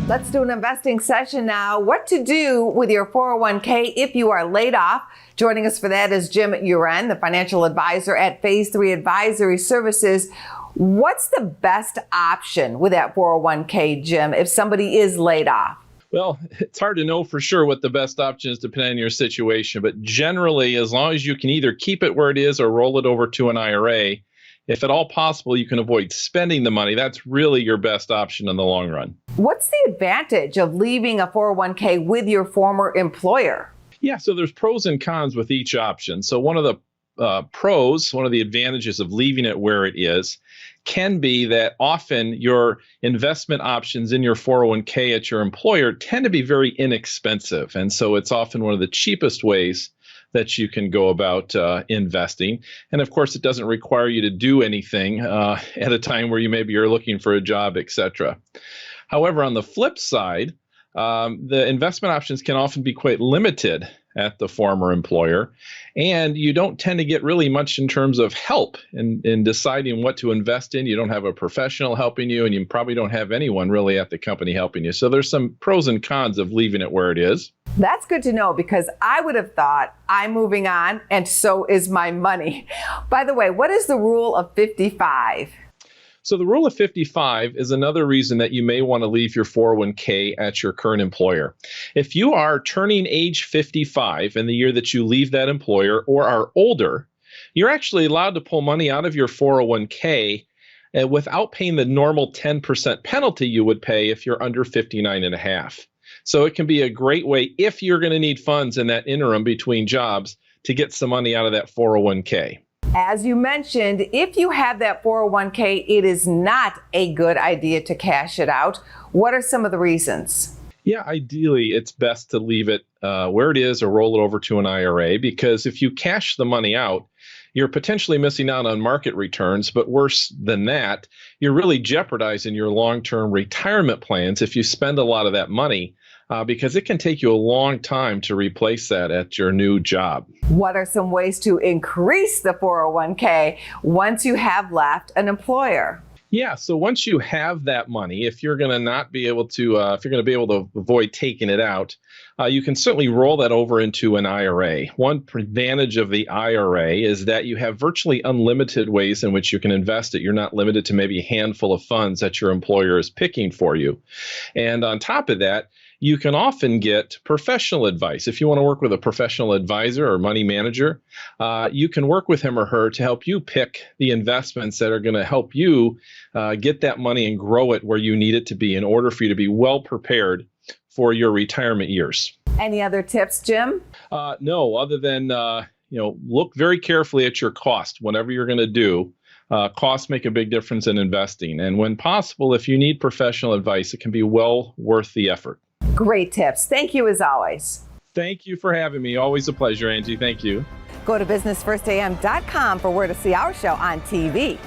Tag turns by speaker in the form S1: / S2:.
S1: Let's do an investing session now. What to do with your 401k if you are laid off. Joining us for that is Jim Uren, the financial advisor at Phase 3 Advisory Services. What's the best option with that 401k, Jim, if somebody is laid off?
S2: Well, it's hard to know for sure what the best option is depending on your situation. But generally, as long as you can either keep it where it is or roll it over to an IRA, if at all possible, you can avoid spending the money. That's really your best option in the long run.
S1: What's the advantage of leaving a 401k with your former employer?
S2: Yeah, so there's pros and cons with each option. So one of the pros, one of the advantages of leaving it where it is, can be that often your investment options in your 401k at your employer tend to be very inexpensive. And so it's often one of the cheapest ways that you can go about investing. And of course, it doesn't require you to do anything at a time where you maybe are looking for a job, etc. However, on the flip side, the investment options can often be quite limited at the former employer, and you don't tend to get really much in terms of help in deciding what to invest in. You don't have a professional helping you, and you probably don't have anyone really at the company helping you. So there's some pros and cons of leaving it where it is.
S1: That's good to know, because I would have thought I'm moving on and so is my money. By the way, what is the rule of 55?
S2: So the rule of 55 is another reason that you may want to leave your 401k at your current employer. If you are turning age 55 in the year that you leave that employer or are older, you're actually allowed to pull money out of your 401k without paying the normal 10% penalty you would pay if you're under 59 and a half. So it can be a great way, if you're going to need funds in that interim between jobs, to get some money out of that 401k.
S1: As you mentioned, if you have that 401k, it is not a good idea to cash it out. What are some of the reasons?
S2: Yeah, ideally, it's best to leave it where it is or roll it over to an IRA, because if you cash the money out, you're potentially missing out on market returns. But worse than that, you're really jeopardizing your long-term retirement plans if you spend a lot of that money, because it can take you a long time to replace that at your new job.
S1: What are some ways to increase the 401k once you have left an employer?
S2: Yeah, so once you have that money, if you're going to not be able to, if you're going to be able to avoid taking it out, you can certainly roll that over into an IRA. One advantage of the IRA is that you have virtually unlimited ways in which you can invest it. You're not limited to maybe a handful of funds that your employer is picking for you. And on top of that, you can often get professional advice. If you want to work with a professional advisor or money manager, you can work with him or her to help you pick the investments that are going to help you get that money and grow it where you need it to be in order for you to be well prepared for your retirement years.
S1: Any other tips, Jim?
S2: No, other than look very carefully at your cost. Whatever you're going to do, costs make a big difference in investing. And when possible, if you need professional advice, it can be well worth the effort.
S1: Great tips. Thank you as always.
S2: Thank you for having me. Always a pleasure, Angie. Thank you.
S1: Go to businessfirstam.com for where to see our show on TV.